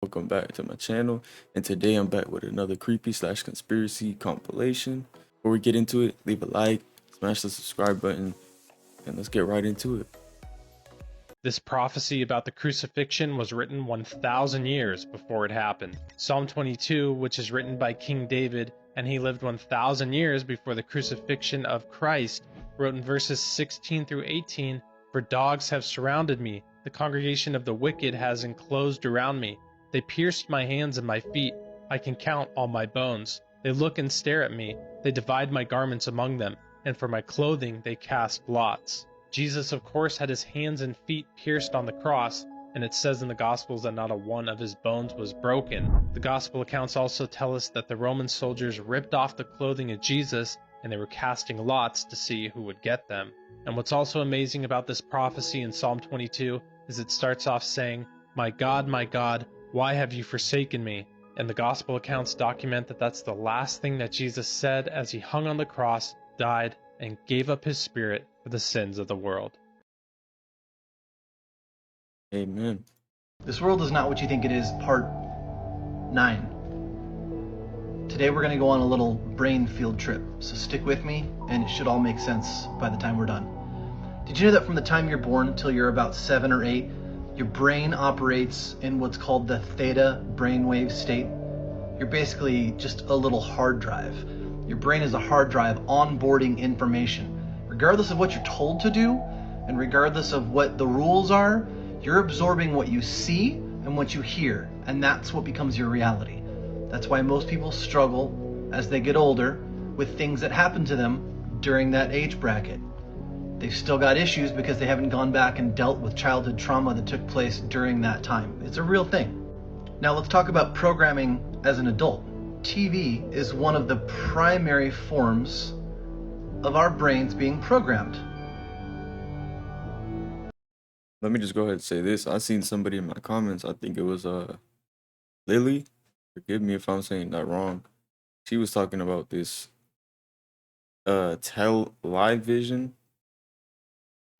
Welcome back to my channel, and today I'm back with another creepy/conspiracy compilation. Before we get into it, leave a like, smash the subscribe button, and let's get right into it. This prophecy about the crucifixion was written 1,000 years before it happened. Psalm 22, which is written by King David, and he lived 1,000 years before the crucifixion of Christ, wrote in verses 16 through 18, "For dogs have surrounded me, the congregation of the wicked has enclosed around me. They pierced my hands and my feet. I can count all my bones. They look and stare at me. They divide my garments among them, and for my clothing they cast lots." Jesus, of course, had his hands and feet pierced on the cross, and it says in the Gospels that not a one of his bones was broken. The Gospel accounts also tell us that the Roman soldiers ripped off the clothing of Jesus, and they were casting lots to see who would get them. And what's also amazing about this prophecy in Psalm 22 is it starts off saying, my God, why have you forsaken me?" And the Gospel accounts document that that's the last thing that Jesus said as he hung on the cross, died, and gave up his spirit for the sins of the world. Amen. This World Is Not What You Think It Is, Part 9. Today we're going to go on a little brain field trip, so stick with me and it should all make sense by the time we're done. Did you know that from the time you're born until you're about 7 or 8, your brain operates in what's called the theta brainwave state? You're basically just a little hard drive. Your brain is a hard drive onboarding information. Regardless of what you're told to do, and regardless of what the rules are, you're absorbing what you see and what you hear, and that's what becomes your reality. That's why most people struggle as they get older with things that happen to them during that age bracket. They've still got issues because they haven't gone back and dealt with childhood trauma that took place during that time. It's a real thing. Now let's talk about programming as an adult. TV is one of the primary forms of our brains being programmed. Let me just go ahead and say this. I seen somebody in my comments, I think it was Lily. Forgive me if I'm saying that wrong. She was talking about this live vision.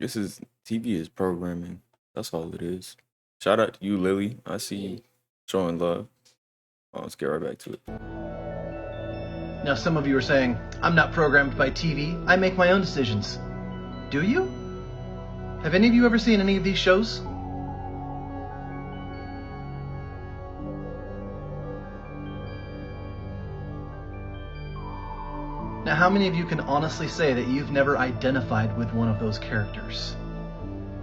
This is TV is programming. That's all it is. Shout out to you, Lily. I see you showing love. Let's get right back to it. Now some of you are saying, I'm not programmed by TV, I make my own decisions. Do you? Have any of you ever seen any of these shows? Now how many of you can honestly say that you've never identified with one of those characters?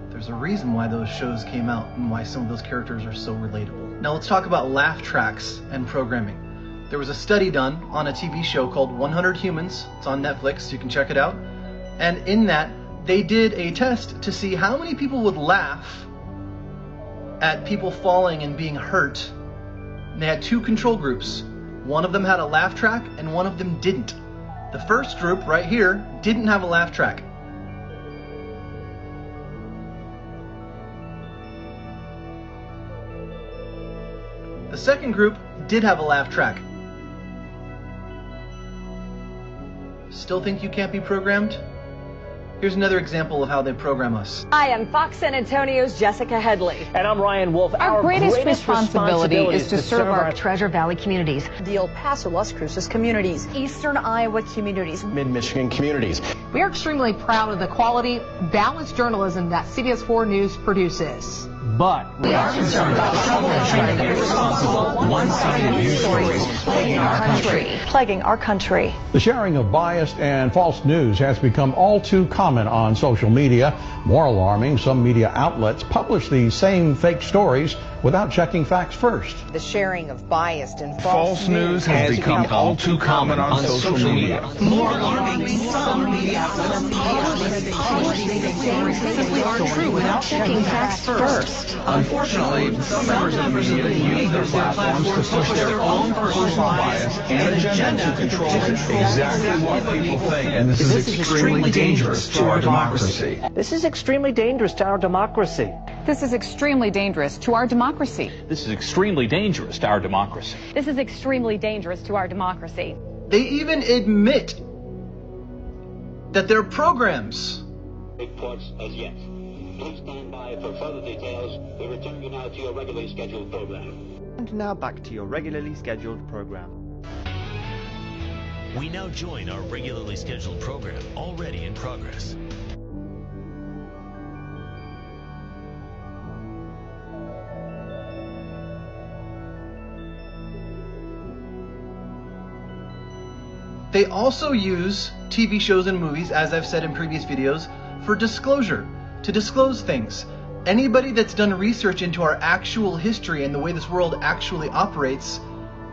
There's a reason why those shows came out and why some of those characters are so relatable. Now let's talk about laugh tracks and programming. There was a study done on a TV show called 100 Humans. It's on Netflix, you can check it out. And in that, they did a test to see how many people would laugh at people falling and being hurt. And they had 2 control groups. One of them had a laugh track and one of them didn't. The first group right here didn't have a laugh track. The second group did have a laugh track. Still think you can't be programmed? Here's another example of how they program us. Hi, I'm Fox San Antonio's Jessica Headley. And I'm Ryan Wolf. Our greatest responsibility is to serve our Treasure Valley communities, The El Paso, Las Cruces communities, Eastern Iowa communities, Mid-Michigan communities. We are extremely proud of the quality, balanced journalism that CBS 4 News produces. But We are concerned about the trouble and trying to get responsible, one-sided news stories plaguing our country. The sharing of biased and false news has become all too common on social media. More alarming, some media outlets publish these same fake stories without checking facts first. The sharing of biased and false news has become all too common on social media. More alarming, some media outlets publish these stories simply aren't true without checking facts first. Unfortunately, some members of the media use their platforms to push their own personal bias and agenda to control exactly what people think. And this is extremely dangerous to our democracy. this is extremely dangerous to our democracy. This is extremely dangerous to our democracy. This is extremely dangerous to our democracy. This is extremely dangerous to our democracy. They even admit that their programs reports as yet. Please stand by for further details. We return you now to your regularly scheduled program. And now back to your regularly scheduled program. We now join our regularly scheduled program, already in progress. They also use TV shows and movies, as I've said in previous videos, for disclosure, to disclose things. Anybody that's done research into our actual history and the way this world actually operates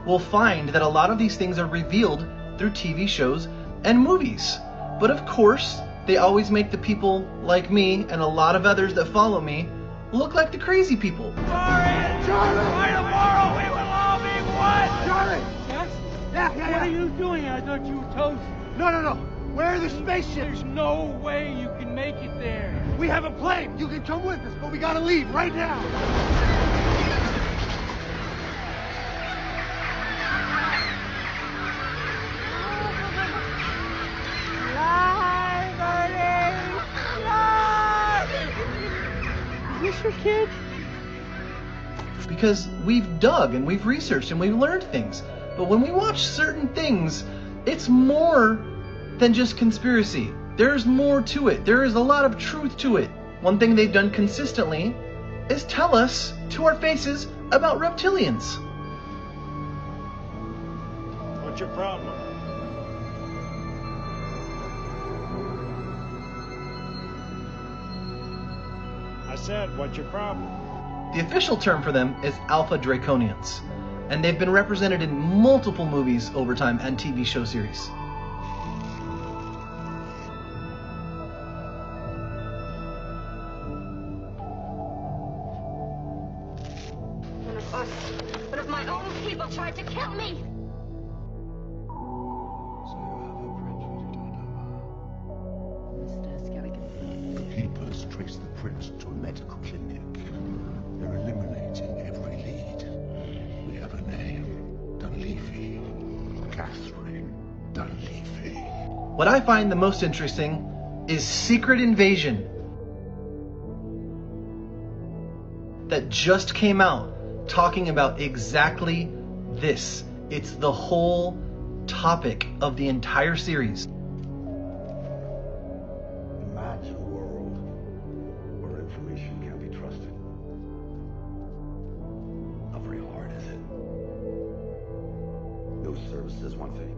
will find that a lot of these things are revealed through TV shows and movies. But of course, they always make the people like me and a lot of others that follow me look like the crazy people. Charlie, by tomorrow we will all be one! Charlie! Yes? Yeah. What are you doing? I thought you were toast. No. Where are the spaceships? There's no way you can make it there. We have a plane. You can come with us, but we gotta leave right now. Is this your kid? Because we've dug and we've researched and we've learned things. But when we watch certain things, it's more than just conspiracy. There's more to it. There is a lot of truth to it. One thing they've done consistently is tell us to our faces about reptilians. What's your problem? I said, what's your problem? The official term for them is Alpha Draconians, and they've been represented in multiple movies over time and TV show series. One of my own people tried to kill me. Keepers trace the prince to a medical clinic. They're eliminating every lead. We have a name. Dunleavy. Catherine Dunleavy. What I find the most interesting is Secret Invasion that just came out talking about exactly this. It's the whole topic of the entire series. Imagine a world where information can't be trusted. How very hard is it? News service says one thing.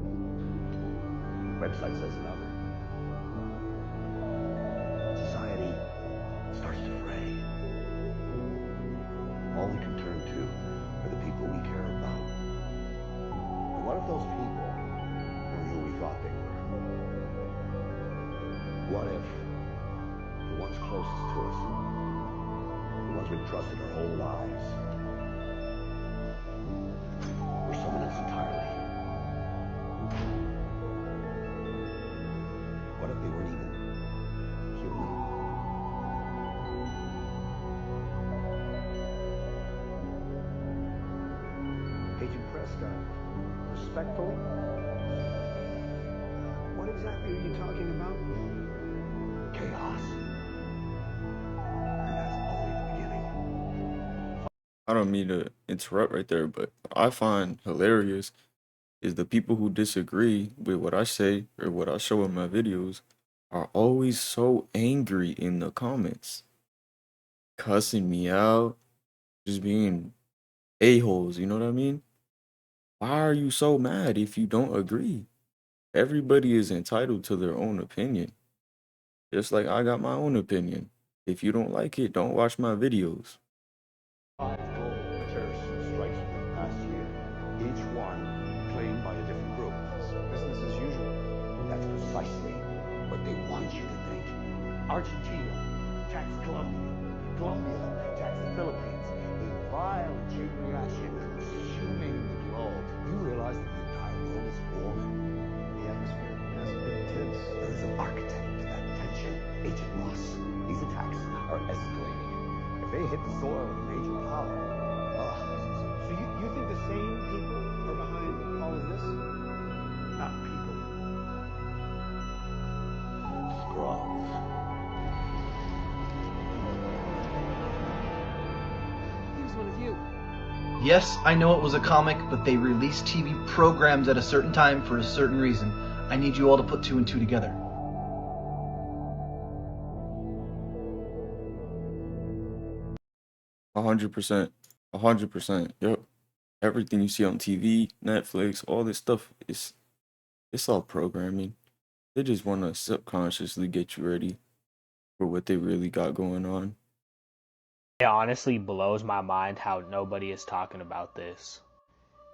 Website says another. Society starts to fray. All we can turn to are the people we care about. And what if those people were who we thought they were? What if the ones closest to us, the ones we've trusted our whole lives, were someone else entirely? What if they weren't even human? Agent Prescott, respectfully, what exactly are you talking about? Chaos. And that's only the beginning. I don't mean to interrupt right there, but what I find hilarious is the people who disagree with what I say or what I show in my videos are always so angry in the comments, cussing me out, just being a-holes, you know what I mean? Why are you so mad if you don't agree? Everybody is entitled to their own opinion. Just like I got my own opinion. If you don't like it, don't watch my videos. 5 global terrorist strikes within the past year, each one claimed by a different group. Business as usual. That's precisely what they want you to think. Argentina attacks Colombia. Colombia attacks the Philippines. A violent chain reaction consuming the globe. You realize that the entire world is warming. The atmosphere has been tense. There is an architect to that tension, Agent Ross. These attacks are escalating. If they hit the soil of a major power, So you think the same people are behind all of this? not people. Scrubs. you. Yes, I know it was a comic, but they released TV programs at a certain time for a certain reason. I need you all to put 2 and 2 together. A 100%. 100%. Yep. Everything you see on TV, Netflix, all this stuff, it's all programming. They just want to subconsciously get you ready for what they really got going on. It honestly blows my mind how nobody is talking about this.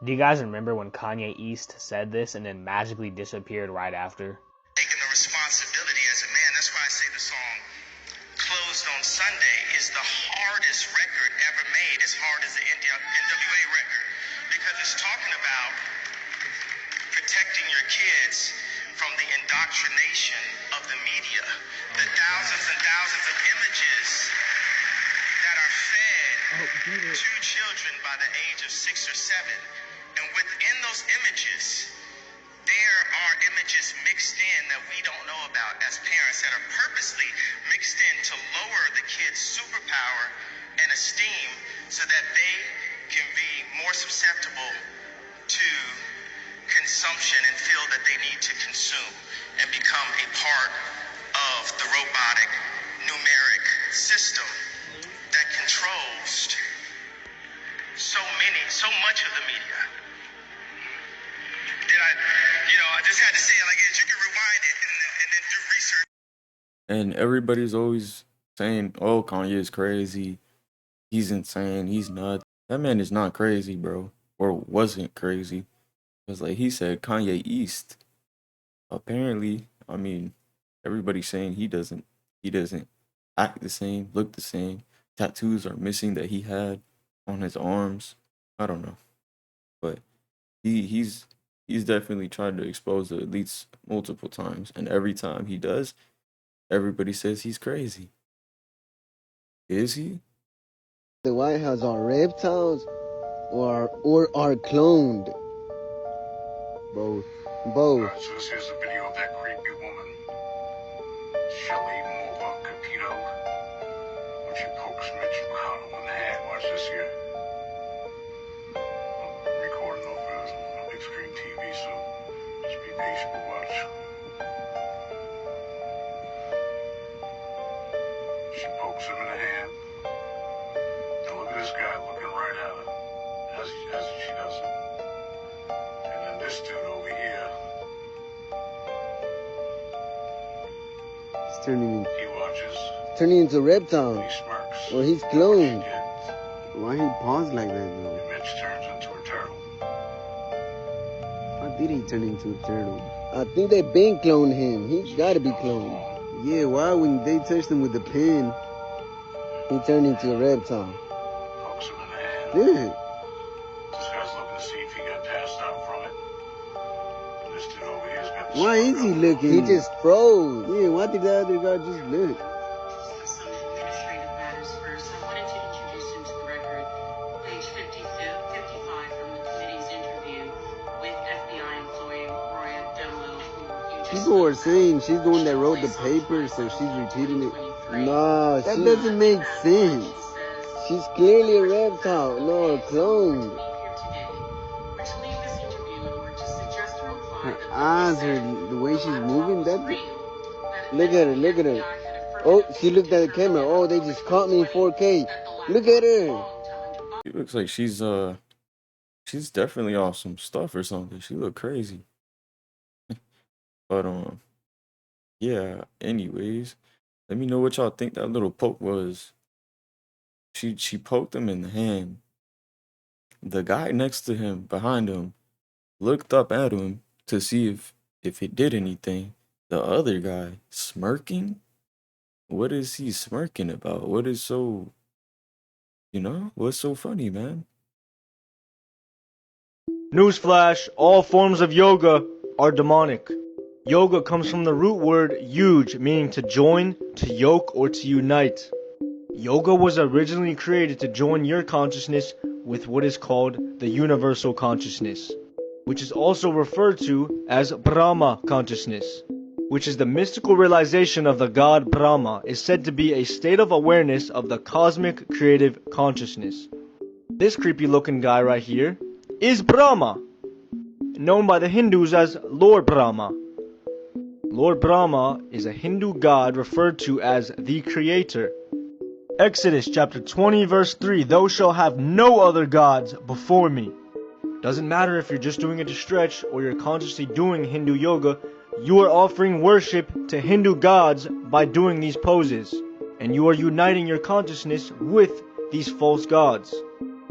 Do you guys remember when Kanye West said this and then magically disappeared right after? Taking the responsibility as a man. That's why I say the song Closed on Sunday is the hardest record ever made, as hard as the NWA record, because it's talking about protecting your kids from the indoctrination of the media, the thousands and thousands of images that are fed to children by the age of 6 or 7. And within those images, there are images mixed in that we don't know about as parents that are purposely mixed in to lower the kids' superpower and esteem so that they can be more susceptible to consumption and feel that they need to consume and become a part of the robotic numeric system that controls so much of the media. I just had to say it like this. You can rewind it and then do research. And everybody's always saying, oh, Kanye is crazy. He's insane. He's nuts. That man is not crazy, bro. Or wasn't crazy. Because like he said, Kanye West. Apparently, I mean, everybody's saying he doesn't act the same, look the same. Tattoos are missing that he had on his arms. I don't know. But he's definitely tried to expose the elites multiple times. And every time he does, everybody says he's crazy. Is he? The White House are reptiles or are cloned? Both. So this here's a video of that creepy woman, Shelly Moba Capito, when she pokes Mitch McConnell in the head. Watch this here. I'm recording over on big screen TV, so just be patient and watch. She pokes him in the hand. And look at this guy looking right at her as she does it. And then this dude over here. He's turning into a reptile. He smirks. Or he's cloned. Why he paused like that though? And Mitch turns into a turtle. How did he turn into a turtle? I think they been cloned him. He gotta be cloned. Yeah, why when they touched him with the pen, he turned into a reptile? Pokes him in the hand. Yeah. This guy's looking to see if he got passed out from it. And this dude over here's got the Why is he looking? He just froze. Yeah, why did the other guy just look? Some administrative matters first. I wanted to introduce him to the record. Page 55 from the committee's interview with FBI employee Roy Abdullah. People were saying she's the one that wrote the paper, so she's repeating it. No, that doesn't make sense. She's clearly a reptile, no, a clone. Her eyes, the way she's moving, look at her. Oh, she looked at the camera. Oh, they just caught me in 4K. Look at her. She looks like she's definitely off some stuff or something. She look crazy. But yeah, anyways, let me know what y'all think that little poke was. She poked him in the hand. The guy next to him, behind him, looked up at him to see if it did anything. The other guy smirking? What is he smirking about? What is so, what's so funny, man? Newsflash, all forms of yoga are demonic. Yoga comes from the root word yuj, meaning to join, to yoke, or to unite. Yoga was originally created to join your consciousness with what is called the universal consciousness, which is also referred to as Brahma consciousness, which is the mystical realization of the god Brahma, is said to be a state of awareness of the cosmic creative consciousness. This creepy looking guy right here is Brahma, known by the Hindus as Lord Brahma. Lord Brahma is a Hindu god referred to as the creator. Exodus chapter 20 verse 3, thou shalt have no other gods before me. Doesn't matter if you're just doing it to stretch or you're consciously doing Hindu yoga, you are offering worship to Hindu gods by doing these poses, and you are uniting your consciousness with these false gods.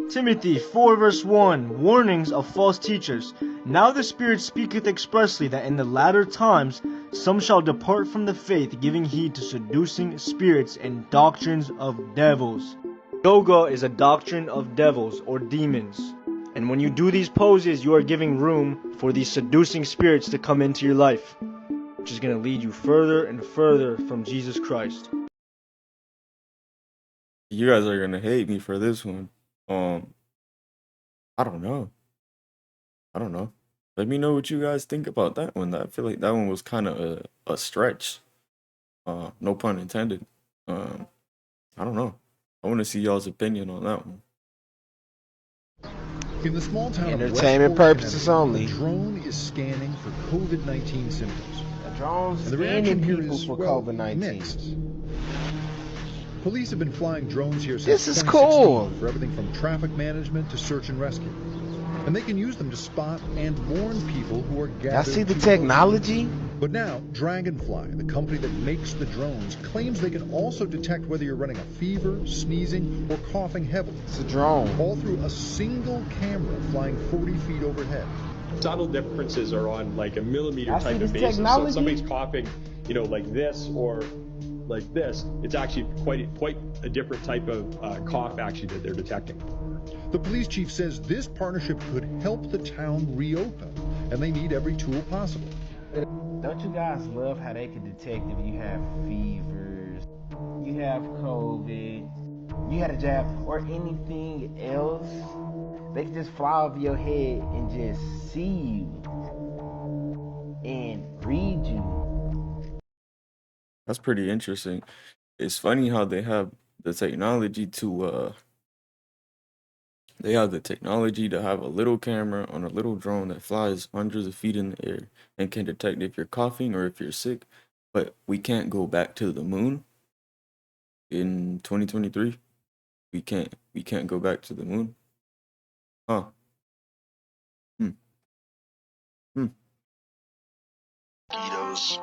Timothy 4 verse 1, warnings of false teachers. Now the Spirit speaketh expressly that in the latter times some shall depart from the faith, giving heed to seducing spirits and doctrines of devils. Yoga is a doctrine of devils or demons. And when you do these poses, you are giving room for these seducing spirits to come into your life, which is going to lead you further and further from Jesus Christ. You guys are gonna hate me for this one. I don't know. Let me know what you guys think about that one. I feel like that one was kind of a stretch. No pun intended. I don't know. I want to see y'all's opinion on that one. In the small town of entertainment Westport, purposes Connecticut, only. a drone is scanning for COVID-19 symptoms. The drone's And the reaction scanning here people is, for well, COVID-19. mixed. Police have been flying drones here since This is 2016 cool. for everything from traffic management to search and rescue. And they can use them to spot and warn people who are gathered. Y'all see the too technology? close. But now, Dragonfly, the company that makes the drones, claims they can also detect whether you're running a fever, sneezing, or coughing heavily. It's a drone. All through a single camera flying 40 feet overhead. Subtle differences are on like a millimeter Y'all see type this of basis. So technology? if somebody's coughing, like this or like this, it's actually quite a different type of cough actually that they're detecting. The police chief says this partnership could help the town reopen, and they need every tool possible. Don't you guys love how they can detect if you have fevers, you have COVID, you had a jab, or anything else? They can just fly over your head and just see you and read you. That's pretty interesting. It's funny how they have the technology to have a little camera on a little drone that flies hundreds of feet in the air and can detect if you're coughing or if you're sick, but we can't go back to the moon in 2023. We can't go back to the moon. Huh. Mosquitoes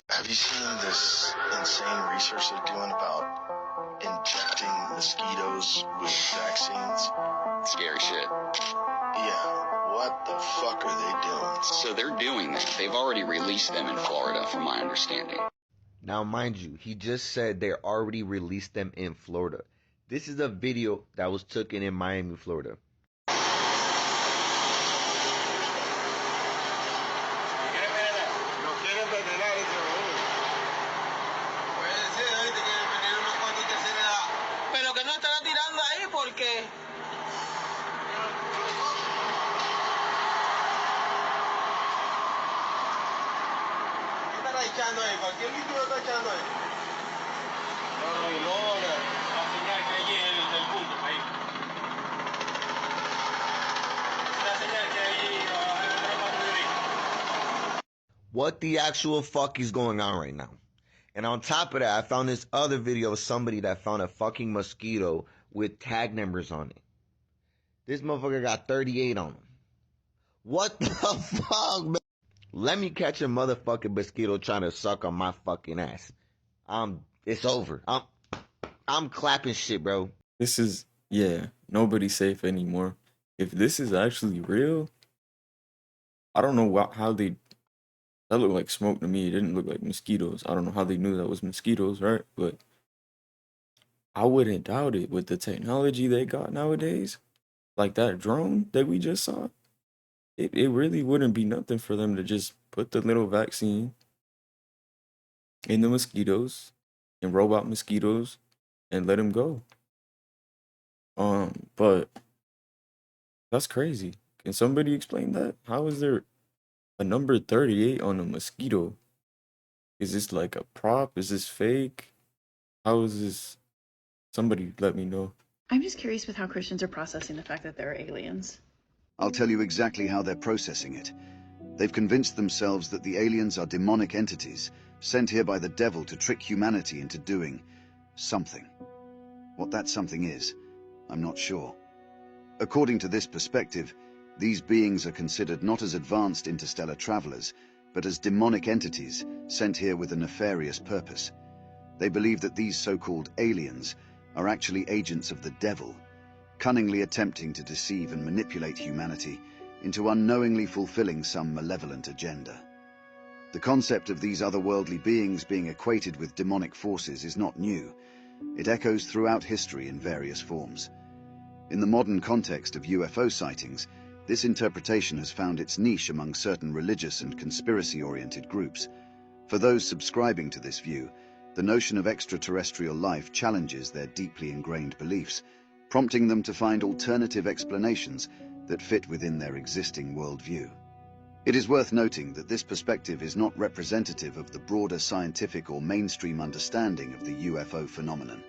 have you seen this insane research they're doing about injecting mosquitoes with vaccines? Scary shit. Yeah, what the fuck are they doing? So they're doing that. They've already released them in Florida, from my understanding. Now, mind you, he just said they already released them in Florida. This is a video that was taken in Miami, Florida. Pero que no estará tirando ahí porque... ¿Qué estará echando ahí? ¿Cualquier líquido está echando ahí? No, la señal que hay en el punto, ahí. La señal que hay en What the actual fuck is going on right now? And on top of that, I found this other video of somebody that found a fucking mosquito with tag numbers on it. This motherfucker got 38 on him. What the fuck, man? Let me catch a motherfucking mosquito trying to suck on my fucking ass. It's over. I'm clapping shit, bro. This is, nobody's safe anymore. If this is actually real, I don't know how they... That looked like smoke to me. It didn't look like mosquitoes. I don't know how they knew that was mosquitoes, right? But I wouldn't doubt it with the technology they got nowadays. Like that drone that we just saw. It really wouldn't be nothing for them to just put the little vaccine in the mosquitoes and robot mosquitoes and let them go. But that's crazy. Can somebody explain that? How is there a number 38 on a mosquito? Is this like a prop? Is this fake? How is this? Somebody let me know. I'm just curious with how Christians are processing the fact that there are aliens. I'll tell you exactly how they're processing it. They've convinced themselves that the aliens are demonic entities sent here by the devil to trick humanity into doing something. What that something is, I'm not sure. According to this perspective, these beings are considered not as advanced interstellar travelers, but as demonic entities sent here with a nefarious purpose. They believe that these so-called aliens are actually agents of the devil, cunningly attempting to deceive and manipulate humanity into unknowingly fulfilling some malevolent agenda. The concept of these otherworldly beings being equated with demonic forces is not new. It echoes throughout history in various forms. In the modern context of UFO sightings, this interpretation has found its niche among certain religious and conspiracy-oriented groups. For those subscribing to this view, the notion of extraterrestrial life challenges their deeply ingrained beliefs, prompting them to find alternative explanations that fit within their existing worldview. It is worth noting that this perspective is not representative of the broader scientific or mainstream understanding of the UFO phenomenon.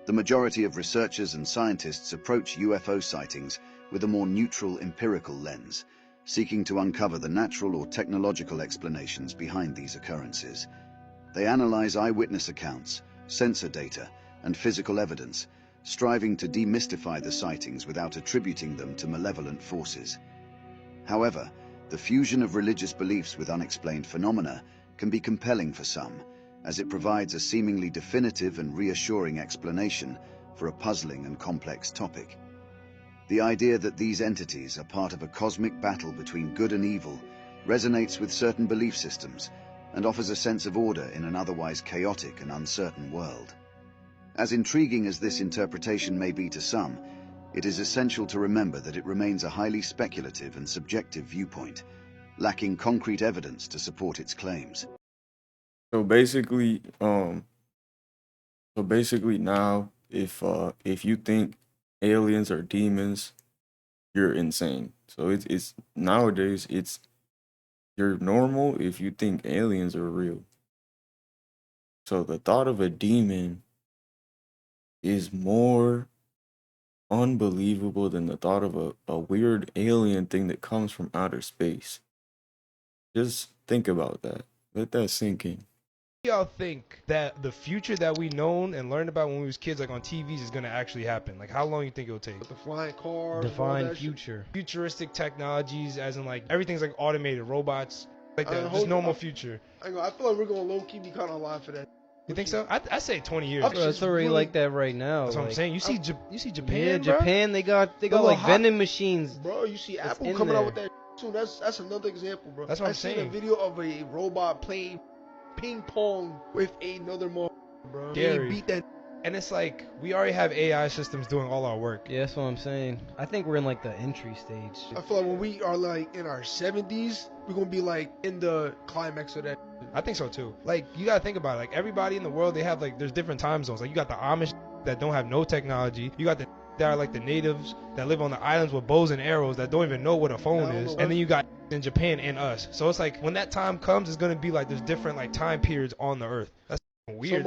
The majority of researchers and scientists approach UFO sightings with a more neutral empirical lens, seeking to uncover the natural or technological explanations behind these occurrences. They analyze eyewitness accounts, sensor data, and physical evidence, striving to demystify the sightings without attributing them to malevolent forces. However, the fusion of religious beliefs with unexplained phenomena can be compelling for some, as it provides a seemingly definitive and reassuring explanation for a puzzling and complex topic. The idea that these entities are part of a cosmic battle between good and evil resonates with certain belief systems and offers a sense of order in an otherwise chaotic and uncertain world. As intriguing as this interpretation may be to some, it is essential to remember that it remains a highly speculative and subjective viewpoint, lacking concrete evidence to support its claims. So basically, now, if you think aliens are demons, you're insane. So it's nowadays you're normal if you think aliens are real. So the thought of a demon is more unbelievable than the thought of a weird alien thing that comes from outer space. Just think about that. Let that sink in. Y'all think that the future that we known and learned about when we was kids, like on TVs, is gonna actually happen? Like, how long you think it'll take? The flying cars, Define future. Futuristic technologies, as in like everything's like automated, robots, like that, just normal future. I feel like we're gonna low key be kind of alive for that. You think so? I say 20 years. Bro, it's already like that right now. That's what I'm saying. You see Japan, yeah, bro? Japan, they got like vending machines. Bro, you see Apple coming out with that too. That's another example, bro. That's what I'm saying. I seen a video of a robot playing ping pong with another bro. Scary. They beat that. And it's like we already have AI systems doing all our work. Yeah, that's what I'm saying. I think we're in like the entry stage. I feel like when we are like in our 70s, we're gonna be like in the climax of that. I think so too. Like, you gotta think about it. Like, everybody in the world, they have like, there's different time zones. Like, you got the Amish that don't have no technology. You got the that are like the natives that live on the islands with bows and arrows that don't even know what a phone is. And then you got in Japan and us. So it's like when that time comes, it's gonna be like there's different like time periods on the earth. That's weird.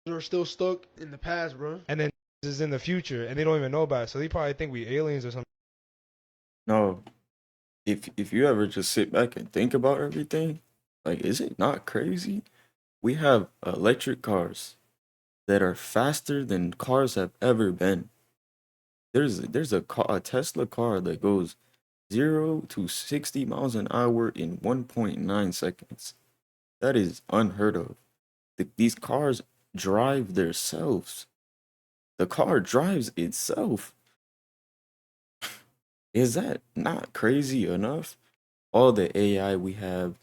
Some are still stuck in the past, bro. And then this is in the future, and they don't even know about it. So they probably think we aliens or something. No, if you ever just sit back and think about everything, like, is it not crazy? We have electric cars that are faster than cars have ever been. There's a Tesla car that goes 0 to 60 miles an hour in 1.9 seconds. That is unheard of. These cars drive themselves. The car drives itself. Is that not crazy enough? All the AI we have,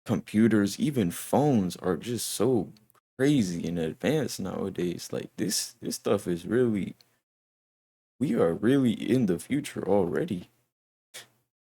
computers, even phones are just so crazy and advanced nowadays. Like, this stuff is really, we are really in the future already.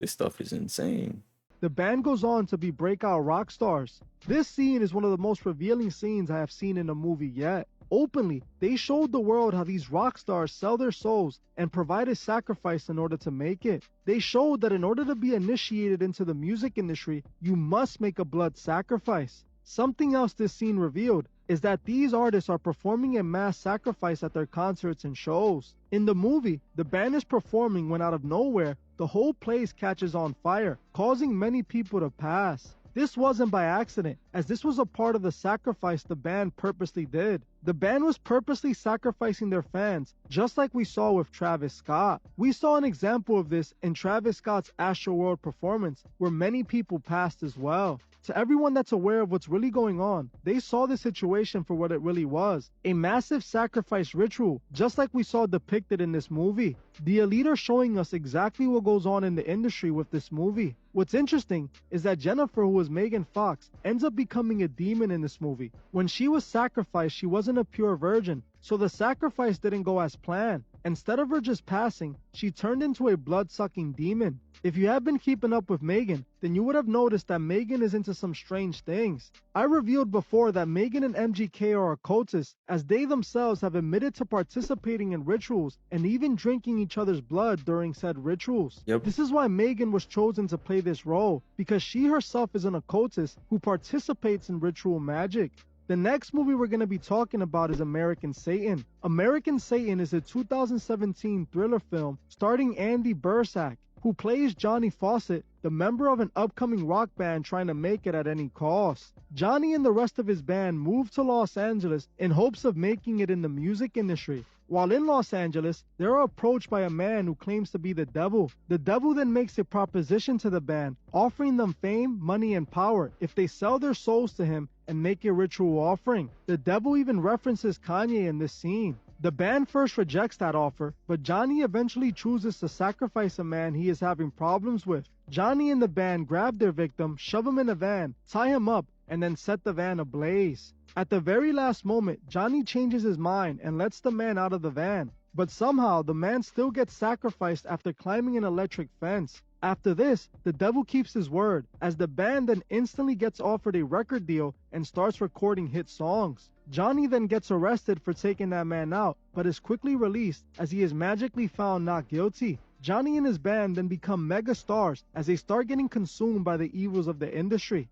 This stuff is insane. The band goes on to be breakout rock stars. This scene is one of the most revealing scenes I have seen in a movie yet. Openly, they showed the world how these rock stars sell their souls and provide a sacrifice in order to make it. They showed that in order to be initiated into the music industry, you must make a blood sacrifice. Something else this scene revealed is that these artists are performing a mass sacrifice at their concerts and shows. In the movie, the band is performing when out of nowhere, the whole place catches on fire, causing many people to pass. This wasn't by accident, as this was a part of the sacrifice the band purposely did. The band was purposely sacrificing their fans, just like we saw with Travis Scott. We saw an example of this in Travis Scott's Astroworld performance, where many people passed as well. To everyone that's aware of what's really going on, they saw the situation for what it really was, a massive sacrifice ritual, just like we saw depicted in this movie. The elite are showing us exactly what goes on in the industry with this movie. What's interesting is that Jennifer, who was Megan Fox, ends up becoming a demon in this movie. When she was sacrificed, she wasn't a pure virgin, so the sacrifice didn't go as planned. Instead of her just passing, she turned into a blood-sucking demon. If you have been keeping up with Megan, then you would have noticed that Megan is into some strange things. I revealed before that Megan and MGK are occultists, as they themselves have admitted to participating in rituals and even drinking each other's blood during said rituals. Yep. This is why Megan was chosen to play this role, because she herself is an occultist who participates in ritual magic. The next movie we're going to be talking about is American Satan. American Satan is a 2017 thriller film starring Andy Bursack, who plays Johnny Fawcett, the member of an upcoming rock band trying to make it at any cost. Johnny and the rest of his band moved to Los Angeles in hopes of making it in the music industry. While in Los Angeles, they are approached by a man who claims to be the devil. The devil then makes a proposition to the band, offering them fame, money, and power if they sell their souls to him and make a ritual offering. The devil even references Kanye in this scene. The band first rejects that offer, but Johnny eventually chooses to sacrifice a man he is having problems with. Johnny and the band grab their victim, shove him in a van, tie him up, and then set the van ablaze. At the very last moment, Johnny changes his mind and lets the man out of the van. But somehow, the man still gets sacrificed after climbing an electric fence. After this, the devil keeps his word, as the band then instantly gets offered a record deal and starts recording hit songs. Johnny then gets arrested for taking that man out, but is quickly released as he is magically found not guilty. Johnny and his band then become mega stars as they start getting consumed by the evils of the industry.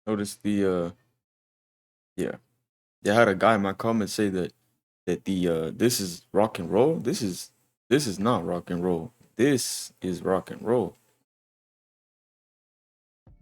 Notice the yeah. I had a guy in my comments say that the this is rock and roll. This is not rock and roll. This is rock and roll.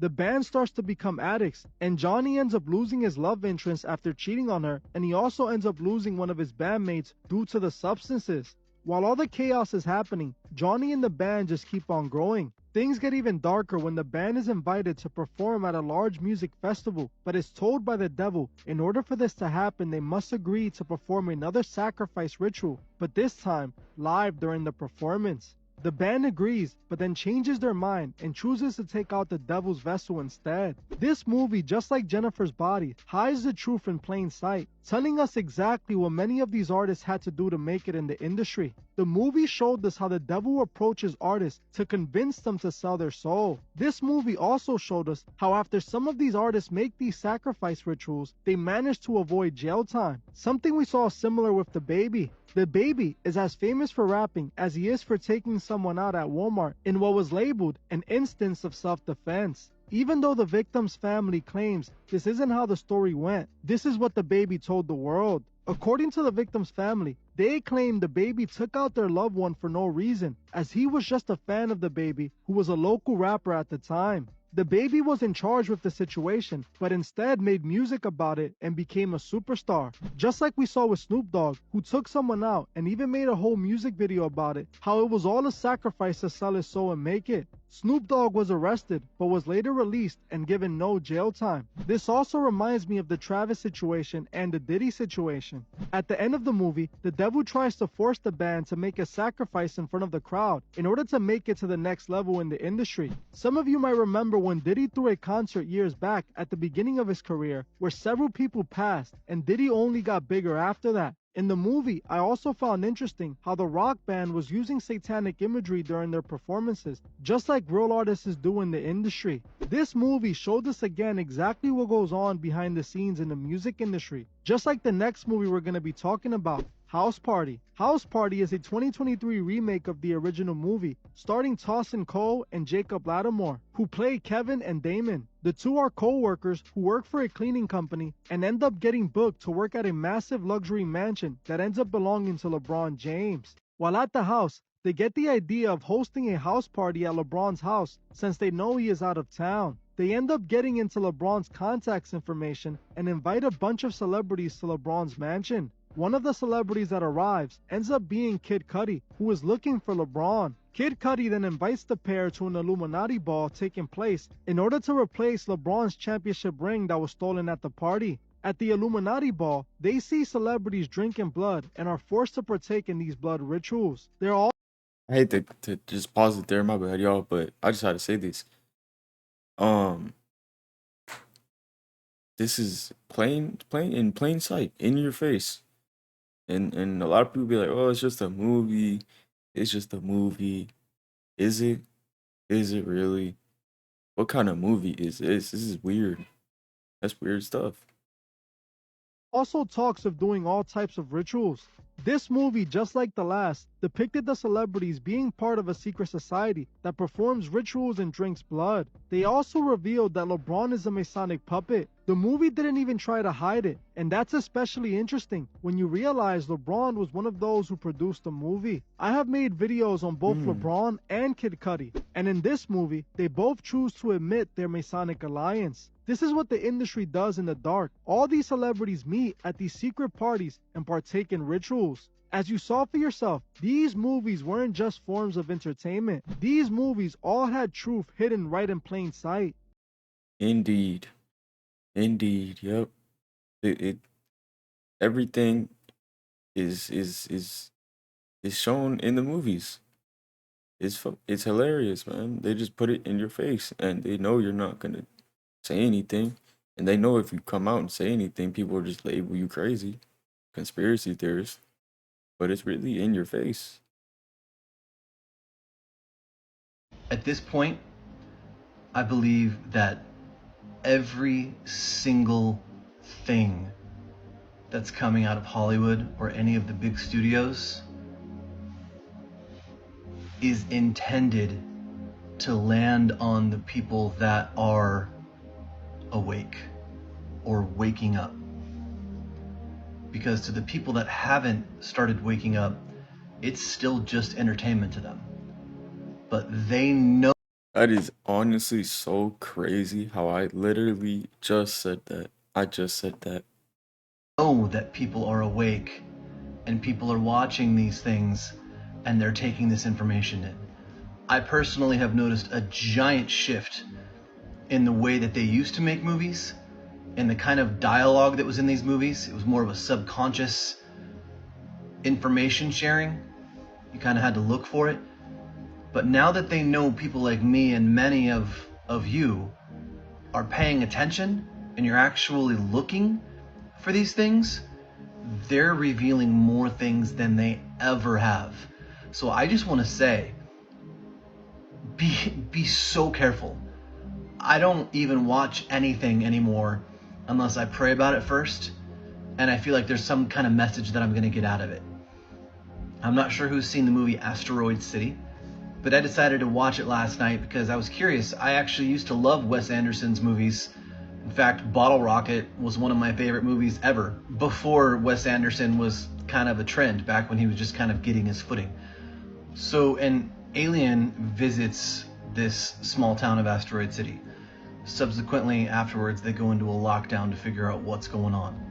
The band starts to become addicts, and Johnny ends up losing his love interest after cheating on her, and he also ends up losing one of his bandmates due to the substances. While all the chaos is happening, Johnny and the band just keep on growing. Things get even darker when the band is invited to perform at a large music festival, but is told by the devil in order for this to happen they must agree to perform another sacrifice ritual, but this time live during the performance. The band agrees, but then changes their mind and chooses to take out the devil's vessel instead. This movie, just like Jennifer's Body, hides the truth in plain sight, telling us exactly what many of these artists had to do to make it in the industry. The movie showed us how the devil approaches artists to convince them to sell their soul. This movie also showed us how after some of these artists make these sacrifice rituals, they manage to avoid jail time. Something we saw similar with The Baby. The Baby is as famous for rapping as he is for taking someone out at Walmart in what was labeled an instance of self-defense. Even though the victim's family claims this isn't how the story went, this is what The Baby told the world. According to the victim's family, they claim The Baby took out their loved one for no reason, as he was just a fan of The Baby who was a local rapper at the time. The Baby was in charge with the situation, but instead made music about it and became a superstar. Just like we saw with Snoop Dogg, who took someone out and even made a whole music video about it, how it was all a sacrifice to sell his soul and make it. Snoop Dogg was arrested, but was later released and given no jail time. This also reminds me of the Travis situation and the Diddy situation. At the end of the movie, the devil tries to force the band to make a sacrifice in front of the crowd in order to make it to the next level in the industry. Some of you might remember when Diddy threw a concert years back at the beginning of his career where several people passed and Diddy only got bigger after that. In the movie, I also found interesting how the rock band was using satanic imagery during their performances, just like real artists do in the industry. This movie showed us again exactly what goes on behind the scenes in the music industry, just like the next movie we're going to be talking about, House Party. House Party is a 2023 remake of the original movie, starring Tossin Cole and Jacob Lattimore, who play Kevin and Damon. The The two are co-workers who work for a cleaning company and end up getting booked to work at a massive luxury mansion that ends up belonging to LeBron James. While at the house, they get the idea of hosting a house party at LeBron's house since they know he is out of town. They end up getting into LeBron's contacts information and invite a bunch of celebrities to LeBron's mansion. One of the celebrities that arrives ends up being Kid Cudi, who is looking for LeBron. Kid Cudi then invites the pair to an Illuminati ball taking place in order to replace LeBron's championship ring that was stolen at the party. At the Illuminati ball, they see celebrities drinking blood and are forced to partake in these blood rituals. They're all I hate to just pause it there, my bad, y'all, but I just had to say this. This is plain in plain sight, in your face. And a lot of people be like, "Oh, it's just a movie. It's just a movie." Is it? Is it really? What kind of movie is this? This is weird. That's weird stuff. also talks of doing all types of rituals. This movie, just like the last, depicted the celebrities being part of a secret society that performs rituals and drinks blood. They also revealed that LeBron is a Masonic puppet. The movie didn't even try to hide it, and that's especially interesting when you realize LeBron was one of those who produced the movie. I have made videos on both LeBron and Kid Cudi, and in this movie, they both choose to admit their Masonic alliance. This is what the industry does in the dark. All these celebrities meet at these secret parties and partake in rituals. As you saw for yourself, these movies weren't just forms of entertainment. These movies all had truth hidden right in plain sight. Indeed. Indeed. Yep. It everything is shown in the movies. It's hilarious, man. They just put it in your face and they know you're not gonna say anything. And they know if you come out and say anything, people will just label you crazy, conspiracy theorist. But it's really in your face. At this point, I believe that every single thing that's coming out of Hollywood or any of the big studios is intended to land on the people that are awake or waking up. Because to the people that haven't started waking up, it's still just entertainment to them. But they know. That is honestly so crazy how I literally just said that. I just said that. Know that people are awake and people are watching these things and they're taking this information in. I personally have noticed a giant shift in the way that they used to make movies and the kind of dialogue that was in these movies. It was more of a subconscious information sharing. You kind of had to look for it. But now that they know people like me and many of you are paying attention and you're actually looking for these things, they're revealing more things than they ever have. So I just want to say, be so careful. I don't even watch anything anymore unless I pray about it first, and I feel like there's some kind of message that I'm going to get out of it. I'm not sure who's seen the movie Asteroid City, but I decided to watch it last night because I was curious. I actually used to love Wes Anderson's movies. In fact, Bottle Rocket was one of my favorite movies ever, before Wes Anderson was kind of a trend, back when he was just kind of getting his footing. So an alien visits this small town of Asteroid City. Subsequently, afterwards, they go into a lockdown to figure out what's going on.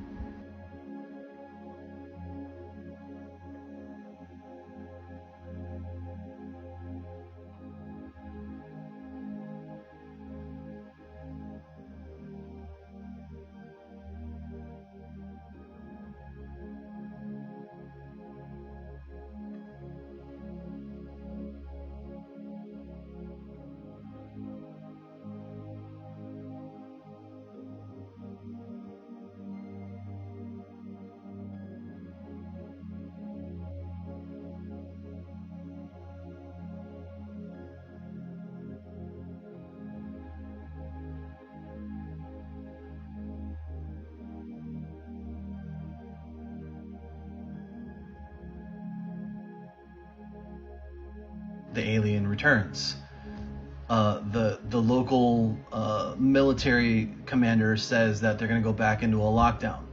The alien returns. The local military commander says that they're going to go back into a lockdown.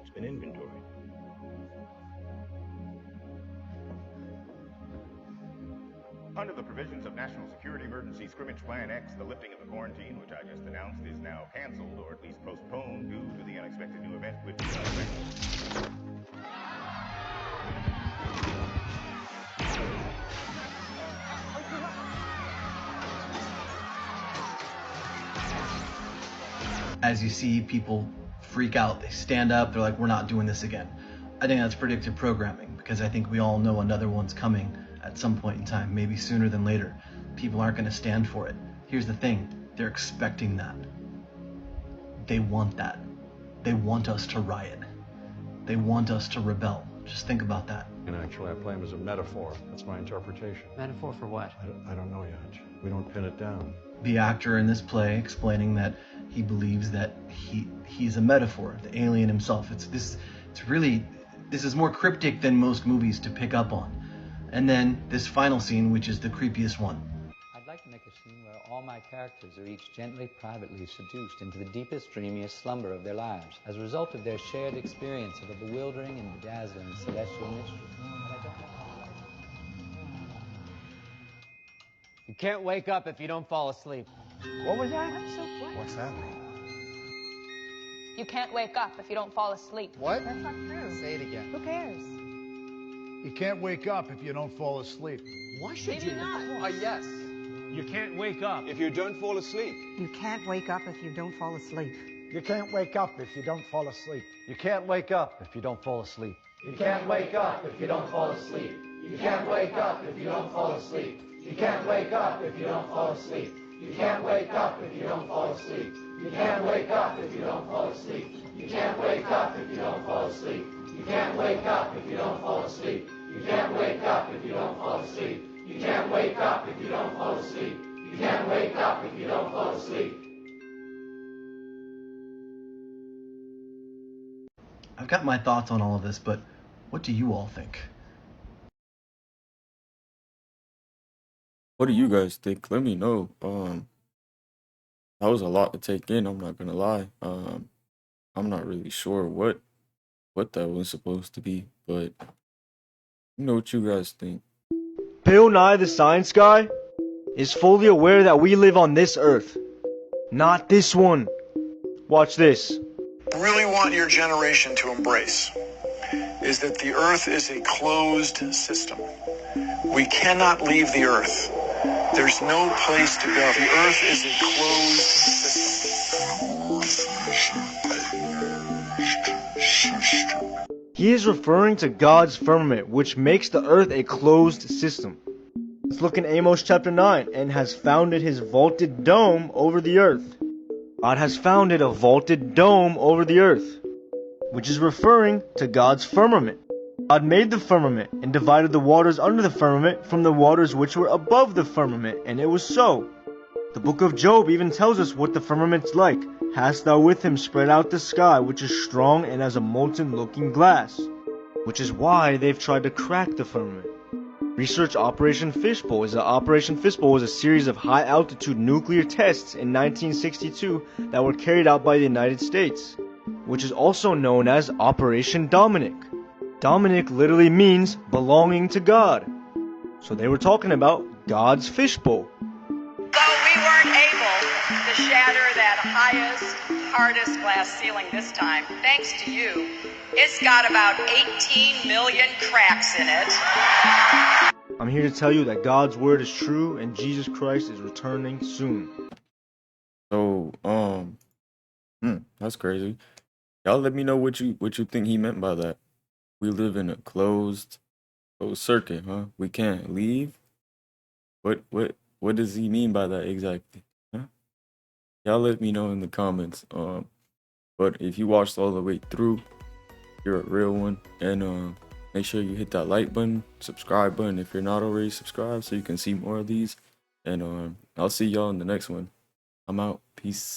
It's been inventoried. Under the provisions of National Security Emergency Scrimmage Plan X, the lifting of the quarantine, which I just announced, is now canceled or at least postponed due to the unexpected new event with As you see people freak out, they stand up, they're like, we're not doing this again. I think that's predictive programming, because I think we all know another one's coming at some point in time, maybe sooner than later. People aren't going to stand for it. Here's the thing, they're expecting that. They want that. They want us to riot. They want us to rebel. Just think about that. And actually, I play him as a metaphor. That's my interpretation. Metaphor for what? I don't know yet. We don't pin it down. The actor in this play explaining that he believes that he's a metaphor, the alien himself. This is more cryptic than most movies to pick up on. And then this final scene, which is the creepiest one. I'd like to make a scene where all my characters are each gently, privately seduced into the deepest, dreamiest slumber of their lives as a result of their shared experience of a bewildering and bedazzling celestial mystery. You can't wake up if you don't fall asleep. What was that? What's that mean? You can't wake up if you don't fall asleep. What? That's not true. Say it again. Who cares? You can't wake up if you don't fall asleep. Why should Maybe you not. Yes. You can't wake up if you don't fall asleep. You can't wake up if you don't fall asleep. You can't wake up if you don't fall asleep. You can't wake up if you don't fall asleep. You can't wake up if you don't fall asleep. You can't wake up if you don't fall asleep. You can't wake up if you don't fall asleep. You can't wake up if you don't fall asleep. You can't wake up if you don't fall asleep. You can't wake up if you don't fall asleep. You can't wake up if you don't fall asleep. You can't wake up if you don't fall asleep. You can't wake up if you don't fall asleep. You can't wake up if you don't fall asleep. I've got my thoughts on all of this, but what do you all think? What do you guys think? Let me know. That was a lot to take in, I'm not gonna lie. I'm not really sure what that was supposed to be, but you know what you guys think. Bill Nye the Science Guy is fully aware that we live on this earth, not this one. Watch this. Really want your generation to embrace is that the earth is a closed system. We cannot leave the earth. There's no place to go. The earth is a closed system. He is referring to God's firmament, which makes the earth a closed system. Let's look in Amos chapter 9, and has founded his vaulted dome over the earth. God has founded a vaulted dome over the earth, which is referring to God's firmament. God made the firmament and divided the waters under the firmament from the waters which were above the firmament, and it was so. The book of Job even tells us what the firmament's like. Hast thou with him spread out the sky, which is strong and as a molten looking glass? Which is why they've tried to crack the firmament. Research Operation Fishbowl Operation Fishbowl was a series of high altitude nuclear tests in 1962 that were carried out by the United States, which is also known as Operation Dominic. Dominic literally means belonging to God. So they were talking about God's fishbowl. Though we weren't able to shatter that highest, hardest glass ceiling this time, thanks to you, it's got about 18 million cracks in it. I'm here to tell you that God's word is true and Jesus Christ is returning soon. So, that's crazy. Y'all let me know what you think he meant by that. We live in a closed circuit, huh? We can't leave. What does he mean by that exactly? Huh? Y'all let me know in the comments. But if you watched all the way through, you're a real one. And make sure you hit that like button, subscribe button if you're not already subscribed, so you can see more of these. And I'll see y'all in the next one. I'm out. Peace.